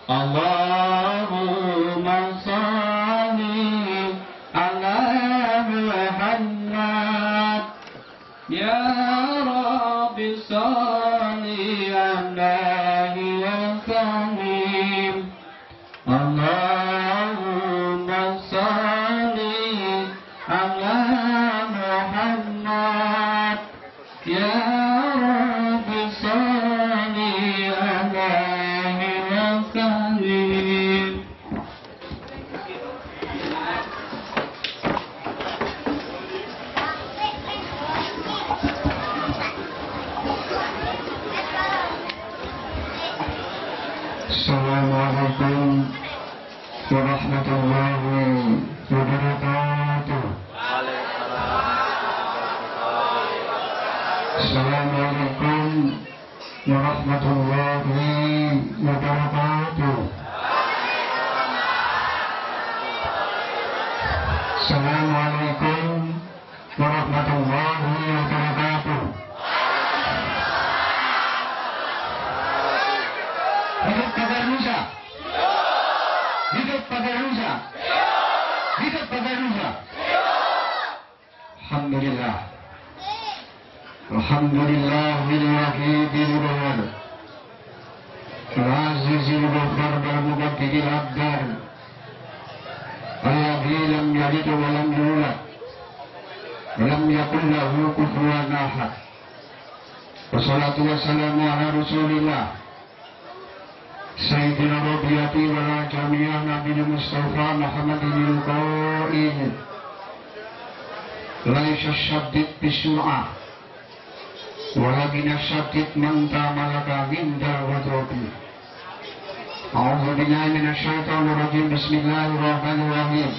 Allahumma sholli ala Muhammad ya Rabbi sholli alaihi wa sallim. Allahumma sholli ala Muhammad ya Rabbi sholli alaihi wa sallim. Assalamualaikum warahmatullahi wabarakatuh. Assalamualaikum warahmatullahi wabarakatuh. Assalamualaikum warahmatullahi wabarakatuh. Hidup Pagar Nusa. Hidup Pagar Nusa. Hidup Pagar Nusa. Alhamdulillah. Alhamdulillahil wahidil qahhar. Al-azizil ghaffar wal muqaddiril abdar. Alladzi lam yalid wa lam yulad wa lam yakul lahu kufuwan ahad. Wassalatu wassalamu ala Rasulillah Sayyidina Rabbiyati wa jami'an Nabi Mustafa Muhammadin al-Qa'id Laisa syaddid bisur'ah walakin syaddid man tamalaka ginda wa drobi. A'udhu billahi minasyaitonir rajim. Bismillahirrahmanirrahim.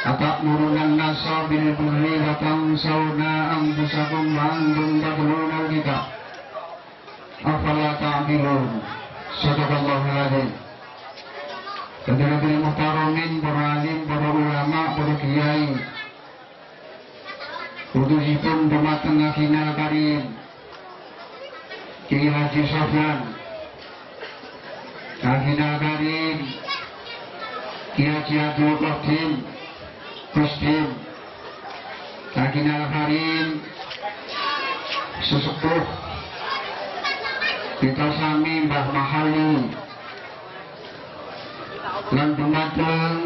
Atamuruna an-nasa bil birri wa tansawna anfusakum wa antum tatluna al-kitab. Afala ta'qilun. Sadaqallahul adzim. Hadirin muhtaramin, para alim, para ulama, para kiai. Khususipun dumateng akhina karim Kiai Haji Sofyan, akhina karim Kiai Haji Abdul Qadim Kusdim, akhina karim sesepuh kita sami Mbah Mahali lan dumateng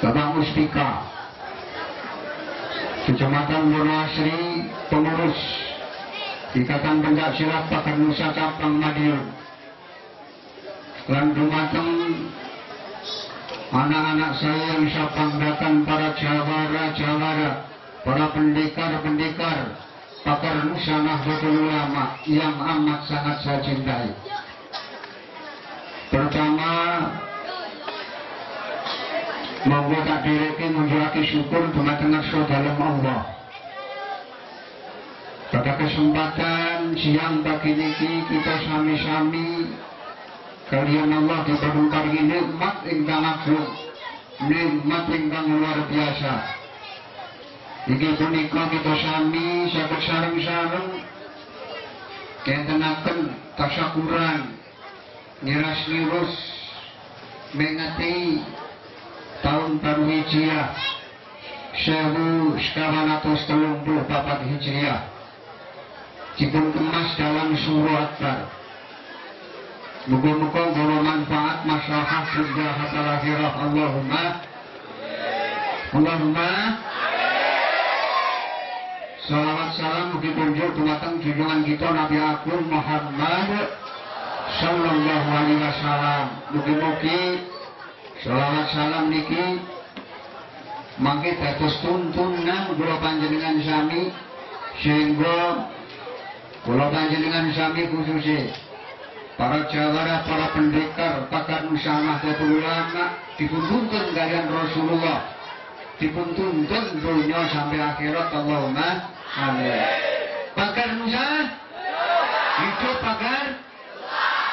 Bapak Muspika Kecamatan Wonoasri, pengurus Ikatan Pencaksilat Pagar Nusa Cabang Madiun, lan dumateng anak-anak saya yang saya banggakan, para jawara-jawara, para pendekar-pendekar Pagar Nusa Nahdlatul Ulama yang amat sangat saya cintai. Pertama, monggo tak direke menjuaki syukur dumateng dalam Allah. Pada kesempatan siang pagi niki kita sami-sami kalian Allah diparingi nikmat ingkang agung, nikmat ingkang luar biasa. Iki punika kita sami saged sareng-sareng kentenaken tasyakuran nyiras-nirus mengeti tahun baru Hijriah 1434 Hijriah dipun kemas dalam surah Akbar. Muga-muga guru manfaat maslahah dunya hatta akhirah. Allahumma salawat salam mugi kunjuk dumateng junjungan kita Nabi Agung Muhammad sallallahu alaihi wasallam. Mugi-mugi salawat salam niki mangke dados tuntunan kula panjenengan sami sehingga kula panjenengan sami khususnya para jawara, para pendekar Pagar Nusa Nahdlatul Ulama dipuntuntun kalian Rasulullah, dipuntuntun dunia sampai akhirat. Allahumma amin. Pagar Nusa hidup Pagar.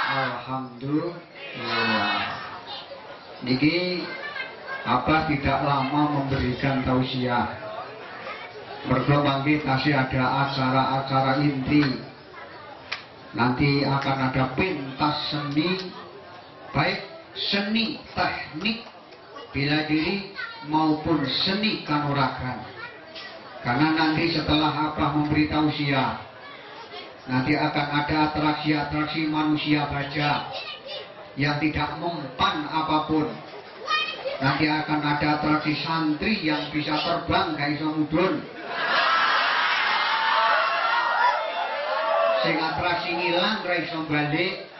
Alhamdulillah. Niki apa tidak lama memberikan tausiah. Mergo mangke tasih ada acara-acara inti Nanti akan ada pentas seni, baik seni teknik bela diri maupun seni kanuragan. Karena nanti setelah apa memberi tausiah, nanti akan ada atraksi-atraksi manusia baja yang tidak mempan apapun. Nanti akan ada atraksi santri yang bisa terbang gak iso mudun. Sing atraksi ngilang ra iso balik.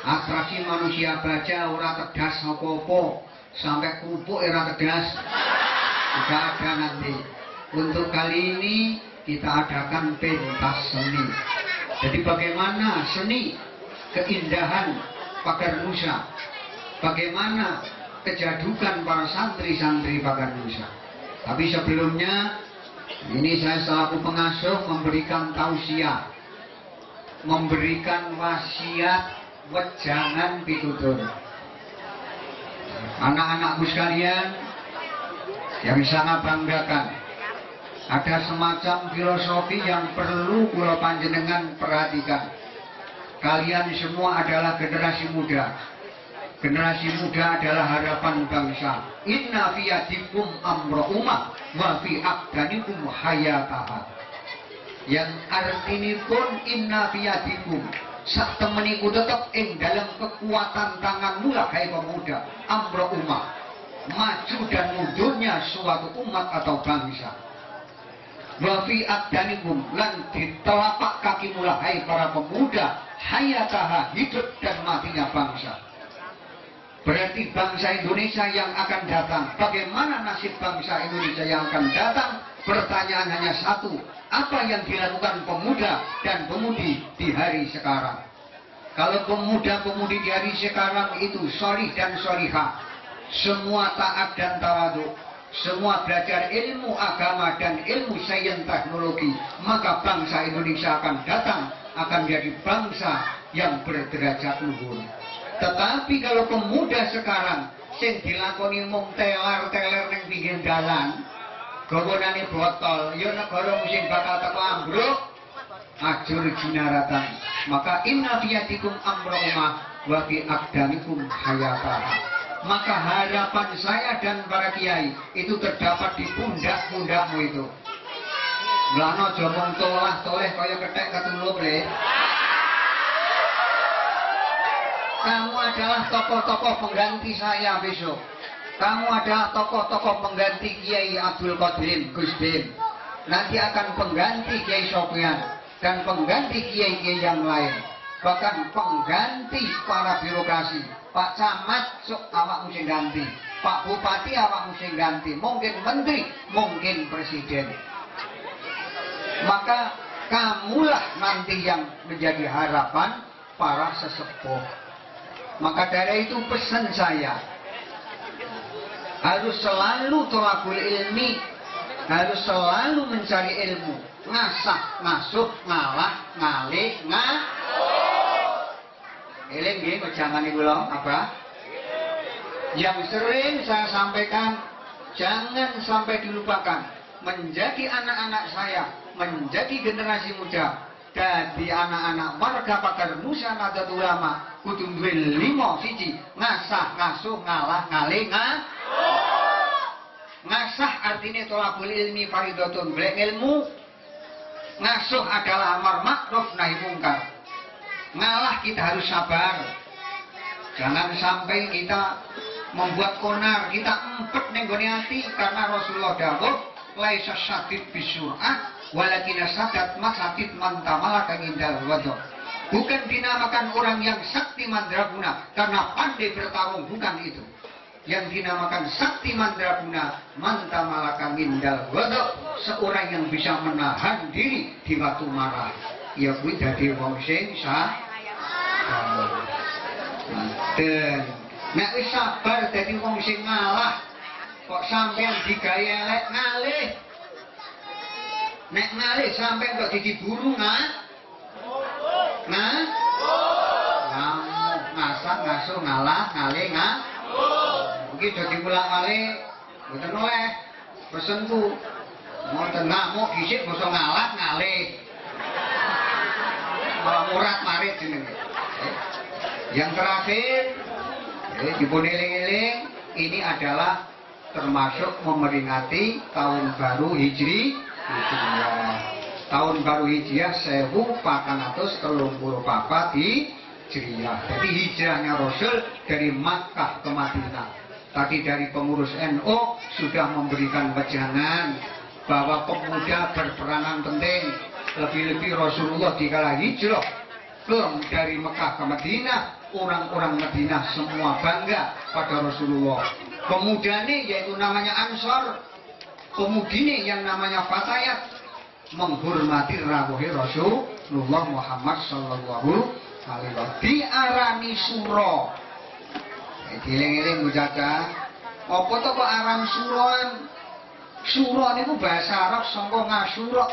Atraksi manusia baja ora tegas apa-apa, sampai kerupuk ora tegas. Tidak ada nanti. Untuk kali ini kita adakan pentas seni. Jadi bagaimana seni keindahan Pagar Nusa, bagaimana kejadukan para santri-santri Pagar Nusa. Tapi sebelumnya ini saya selaku pengasuh memberikan tausiah, memberikan wasiat, wejangan pitutur. Anak-anakku sekalian yang sangat banggakan, ada semacam filosofi yang perlu kula panjenengan perhatikan. Kalian semua adalah generasi muda. Generasi muda adalah harapan bangsa. Inna fi yadikum amra ummah wa fi aqdanikum hayataha. Yang artinya pun inna fi yadikum, sak temeniku tetap dalam kekuatan tanganmu lah hai pemuda. Amra ummah, maju dan mundurnya suatu umat atau bangsa. Wa fi aqdanikum, lan di telapak kakimu lah hai para pemuda. Hayataha, hidup dan matinya bangsa. Berarti bangsa Indonesia yang akan datang, bagaimana nasib bangsa Indonesia yang akan datang? Pertanyaan hanya satu, apa yang dilakukan pemuda dan pemudi di hari sekarang? Kalau pemuda-pemudi di hari sekarang itu solih dan solihah, semua taat dan tawadhu, semua belajar ilmu agama dan ilmu sains teknologi, maka bangsa Indonesia akan datang, akan menjadi bangsa yang berderajat luhur. Tetapi kalau pemuda sekarang sing dilakoni mung teler-teler ning pinggir dalan, gawanane botol, ya negara musim bakal teko ambruk, ajur jinaratan. Maka inna fiyatikum amra ummah wa fi aqdamikum hayataha. Maka harapan saya dan para kiai itu terdapat di pundak-pundakmu itu. Mlano aja mung tolah-toleh kaya kethek ketulup le. Kamu adalah tokoh-tokoh pengganti saya besok. Kamu adalah tokoh-tokoh pengganti Kiai Abdul Qadir Gus Dim. Nanti akan pengganti Kiai Sofyan dan pengganti kiai-kiai yang lain. Bahkan pengganti para birokrasi. Pak Camat sok awakmu sing ganti. Pak Bupati awakmu sing ganti. Mungkin menteri, mungkin presiden. Maka kamulah nanti yang menjadi harapan para sesepuh. Maka dari itu pesan saya, harus selalu thalabul ilmi, harus selalu mencari ilmu, ngasah, ngasuh, ngalah, ngalih, eling nggih jangan kula apa? Yang sering saya sampaikan, jangan sampai dilupakan menjadi anak-anak saya, menjadi generasi muda. Jadi anak-anak warga Pagar Nusa Nahdlatul Ulama kudu duwe 5 siji, ngasah, ngasuh, ngalah, ngalih, ngasah artinya thalabul ilmi fardhatun, golek ilmu. Ngasuh adalah amar ma'ruf nahi mungkar. Ngalah kita harus sabar. Jangan sampai kita membuat konar, kita empet ning gone ati, karena Rasulullah dawuh laisa syadid bisur'ah walakin sadat masatid mantamala indal wadha. Bukan dinamakan orang yang sakti mandraguna karena pandai bertarung, bukan itu. Yang dinamakan sakti mandraguna mantamala indal wadha, seorang yang bisa menahan diri di waktu marah. Ya kuwi dadi wong sing nek wis sabar dadi wong sing ngalah, kok sampean digawe elek ngalih. Nek ngalih sampean kok diburu ngasah, ngasuh, ngalah, ngalih, iki dadi mulak-malih mboten oleh pesenku. Mboten ngamuk dhisik basa ngalah, ngalih. malah murad marit jenenge. Yang terakhir, dipun eling-eling, ini adalah termasuk memperingati tahun baru Hijriah. Tahun baru Hijriah 1434 Hijriah. Jadi hijrahnya Rasul dari Makkah ke Madinah. Tadi dari pengurus NU sudah memberikan wejangan bahwa pemuda berperanan penting. Lebih-lebih Rasulullah dikala hijrah dari Mekah ke Madinah, orang-orang Madinah semua bangga pada Rasulullah. Pemuda ini yaitu namanya Ansor, pemudine yang namanya Fatayat, menghormati rawuhe Rasulullah Muhammad sallallahu alaihi wasallam. Diarani suro. Dieling-eling mujaca. Apa to kok aran suroan? Suro niku bahasa Arab saka ngasura,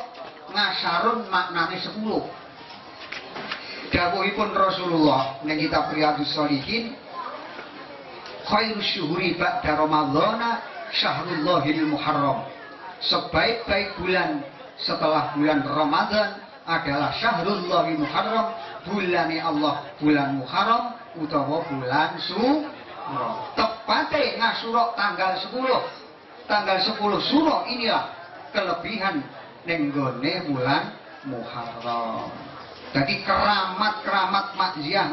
ngasarun maknane 10. Dawuhipun Rasulullah ning kitab Riyadhus Shalihin, khairus syuhuri ba'da Ramadhana syahrullahil muharram. Sebaik-baik bulan setelah bulan Ramadan adalah syahrullahil muharram, bulan Allah, bulan Muharram utawa bulan Suro. Tepate ngasura tanggal 10. Tanggal 10 Suro inilah kelebihan ning gone bulan Muharram. Jadi keramat-keramat makziah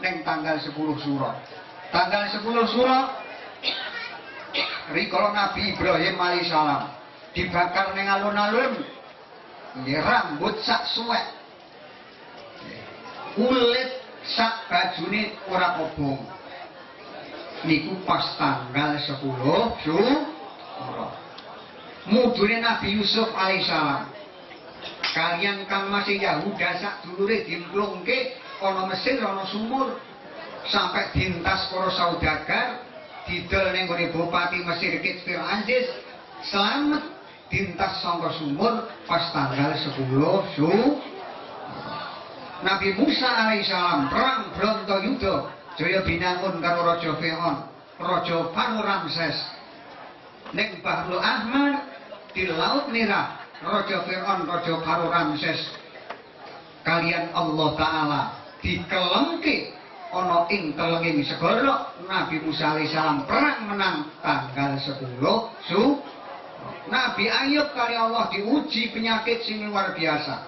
neng tanggal 10 Suro. Tanggal 10 Suro rikala Nabi Ibrahim alaihissalam dibakar neng alun-alun, rambut sak suwek, kulit sak bajune ora kobong. Niku pas tanggal 10 Suro. Mudune Nabi Yusuf alaihissalam kalian kang masih Yahuda sak dulure dimplungke ana Mesir ana sumur sampai dintas para saudagar didol ning gone Bupati Mesir Kitfir Aziz selamat dintas sangka sumur pas tanggal 10 Suro. Nabi Musa alaihissalam perang Brontoyuda jaya binangun karo Raja Fir'aun, Raja Panu Ramses ning Bahrul Ahmar di Laut Merah. Raja Fir'aun, Raja Panu Ramses kalian Allah Ta'ala dikelemke ana ing telenging segara. Nabi Musa alaihissalam perang menang tanggal 10 Suro. Nabi Ayub kali Allah diuji penyakit sing luar biasa,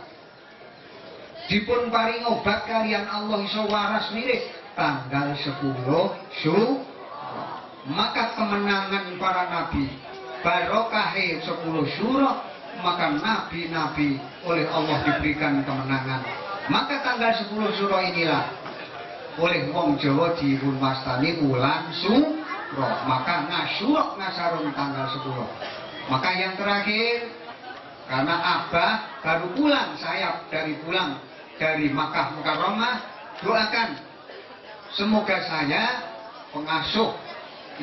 dipun paring obat kalian Allah iso waras miris tanggal 10 Suro. Maka kemenangan para nabi barokahe 10 Suro, maka nabi-nabi oleh Allah diberikan kemenangan. Maka tanggal 10 Suro inilah oleh wong Jawa dipunwastani wulan Suro. Maka ngasyura ngasarun tanggal 10. Maka yang terakhir, karena Abah baru pulang, saya pulang dari Makkah Mukarramah, doakan semoga saya pengasuh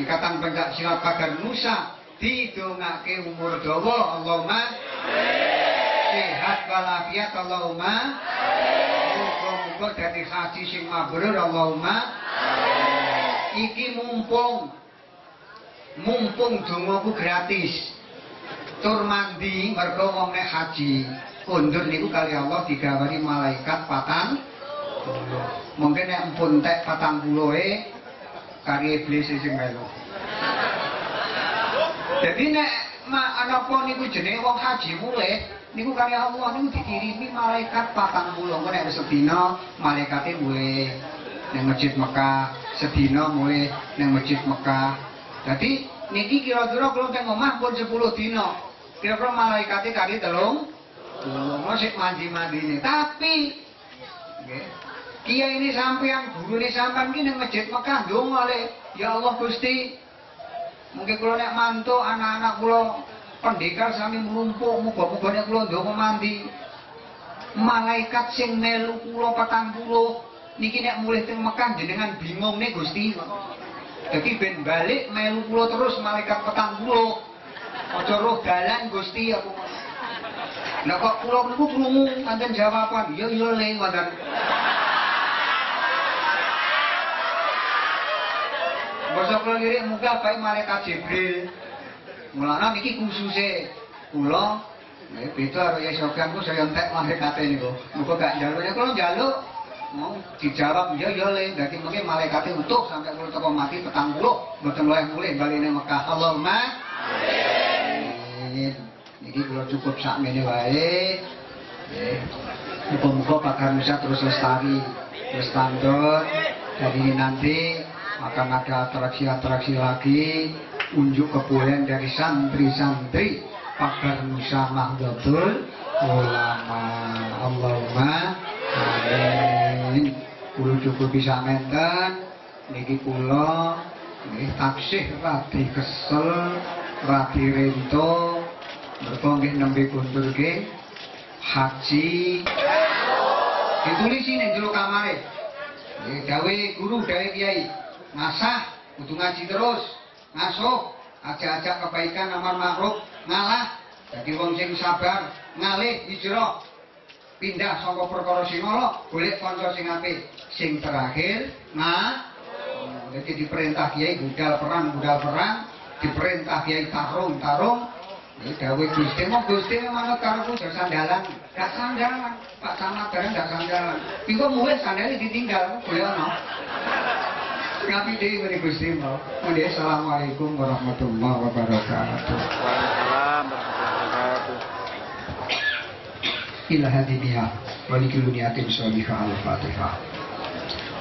Ikatan Pencaksilat Pagar Nusa didongake umur dawa Allahumma, sehat walafiat Allahumma, muga-muga dadi haji sing mabrur Allahumma. Iki mumpung dongaku gratis. Tur mandi mergo wong nek haji kondur niku kali Allah digawani malaikat 40. Mungkin nek empun tek 40 kari iblis sing melu. Jadi nek anapa niku jenenge wong haji mulih niku kali Allah niku dikirimi malaikat 40. Engko nek sedina malaikate mulih ning Masjid Mekah, sedina mulih ning Masjid Mekah. Jadi niki kira-kira kula teng omah pun 10 dina. Kira-kira malaikate kali 3 masih mandi-mandine. Tapi nggih, kiai ini sampean gurune sampean ki ning Masjid Mekah ndonga le, ya Allah Gusti, mungkin kula nek mantuk anak-anak kula pendekar sami mlumpuk, muga-muga nek kula ndonga mandi malaikat sing melu kula 40 niki nek mulih teng Mekah jenengan bingung nih Gusti. Jadi ben balik melu kula terus malaikat 40. Aja roh dalan Gusti aku. Lah kok kula niku krungu kanten jawaban, ya iya le ngoten. Basa kula lirik muga bae malaikat Jibril. Mulane niki kususe kula Itu harus ya Sofyan ku saya entek malaikate niku. Muga gak njaluknya kula njaluk. Mau dijawab yo yo le, dadi mengke malaikate utuh sampai kula teko mati 40, mboten mulih baline Mekah. Allahumma amin. Niki kula cukup sakmene wae. Nggih. Muga-muga Pakar Nusa terus lestari, terus lanjut. Jadi nanti akan ada atraksi-atraksi lagi, unjuk kepulen dari santri-santri Pakar Nusa Nahdlatul Ulama. Allahumma amin. Kulo cukup bisa menten niki kula nggih taksih radi kesel, radi rento, mergo nggih nembe kundur nggih haji. Ditulisi ning jero kamare. Nggih gawe guru, gawe kiai. Ngasah kudu ngaji terus, ngasuh, ajak-ajak kebaikan amar ma'ruf, ngalah dadi wong sing sabar, ngalih hijrah. Pindah saka perkara sing ala, golek kanca sing apik. Sing terakhir jadi diperintah kiai budal perang, diperintah kiai tarung. Ini gawe Gusti mau Gusti manut karepku jar sandalan, gak sandalan. Pak Camat bareng gak sandalan. Pingko mulih sandale ditinggal, boleh ono. Ngapi dhewe mrene Gusti mau. Assalamualaikum warahmatullahi wabarakatuh. Waalaikumsalam warahmatullahi wabarakatuh. Ila hadiniya wa likiluniyatin sholihah al-Fatihah.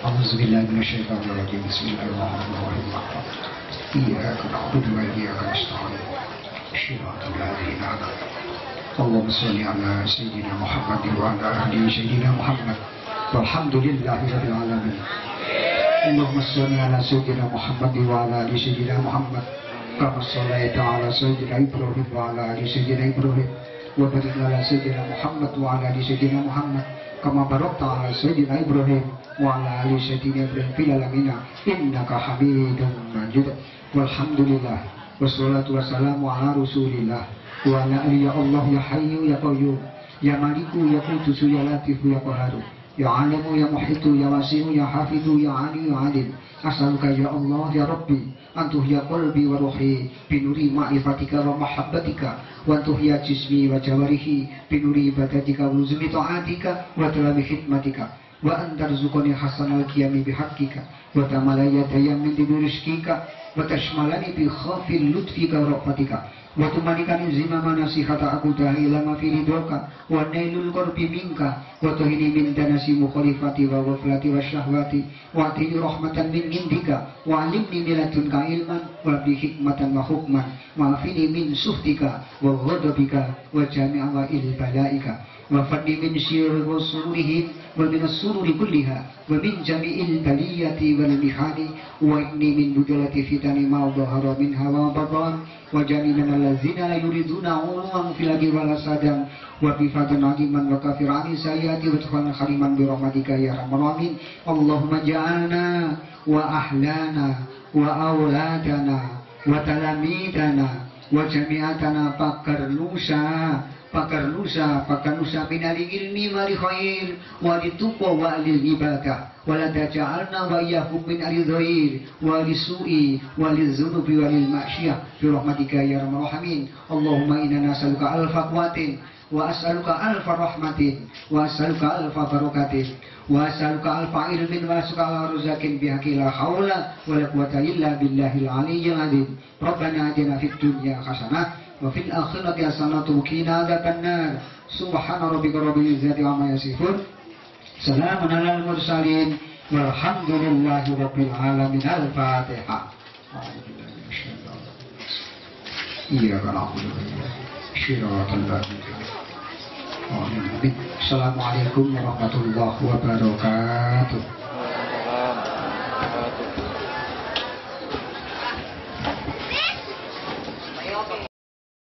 A'udzubillahi minasyaitonir rajim. Bismillahirrahmanirrahim. Iyyaka na'budu wa iyyaka nasta'in. Shiratal ladzina an'amta 'alaihim. Allahumma shalli 'ala sayyidina Muhammad wa 'ala ali sayyidina Muhammad. Walhamdulillahirabbil alamin. Allahumma shalli 'ala sayyidina Muhammad wa 'ala ali sayyidina Muhammad. Kama shallaita 'ala sayyidina Ibrahim wa 'ala ali sayyidina Ibrahim. Wa barik 'ala sayyidina Muhammad wa 'ala ali sayyidina Muhammad. Kama barakta 'ala sayyidina Ibrahim wa 'ala ali sayyidina Ibrahim fil alamin innaka Hamidum Majid. Walhamdulillah wassalatu wassalamu ala Rasulillah wa ala alihi. Ya Allah ya Hayyu ya Qayyum ya Maliku ya Quddus ya Latifu ya Qahhar ya Alimu ya Muhitu ya Wasi'u ya Hafizu ya Ali ya Alim. As'aluka ya Allah ya Rabbi antuh ya qalbi wa ruhi binuri ma'rifatika wa mahabbatika wa antuh ya jismi wa jawarihi binuri ibadatika wa luzumi ta'atika wa talami khidmatika wa antarzuqani hasanal qiyami bihaqqika wa tamalaya dayamin birizqika wa tashmalani bi khafil lutfika wa rahmatika wa tumanikani zimama nasihata aku ila ma fi ridhoka wa nailul qurbi minka wa tuhini min danasi mukhalifati wa waflati wa syahwati wa atini rahmatan min indika wa alimni miladunka ilman wa bi hikmatan wa hukman wa afini min suhtika wa ghadabika wa jami'a wa il balaika wa fadni min syirri wa sururihim wa min as-sururi kulliha wa min jami'il baliyati wal mihani wa inni min budalati fitani ma dhahara minha wa batan wa jami'an allazina la yuriduna 'uluwan fil ardi wal sadam wa bi fatan 'aliman wa kafirani sayyati wa tuhan khaliman bi rahmatika ya arhamar rahimin. Allahumma ja'alna wa ahlana wa auladana wa talamidana wa jami'atana Pakar Nusa binari ilmi wali khair wali tuqa wali ibadah wala taj'alna wa iyyahum min al-dhair wali su'i wali dhunubi wali ma'siyah bi rahmatika ya arhamar rahimin. Allahumma inna nas'aluka alfa quwwatin wa as'aluka alfa rahmatin wa as'aluka alfa barakatin wa as'aluka alfa ilmin wa as'aluka ala ruzakin bihaqqi la haula wa la quwwata illa billahil aliyyil azim. Rabbana atina fid dunya hasanah wa fil akhirati hasanatan wa qina adzabannar. Subhana rabbika rabbil izzati amma yasifun. Salamun alal mursalin walhamdulillahi rabbil alamin. Al-Fatihah. Iyyaka na'budu wa iyyaka nasta'in. Assalamualaikum warahmatullahi wabarakatuh.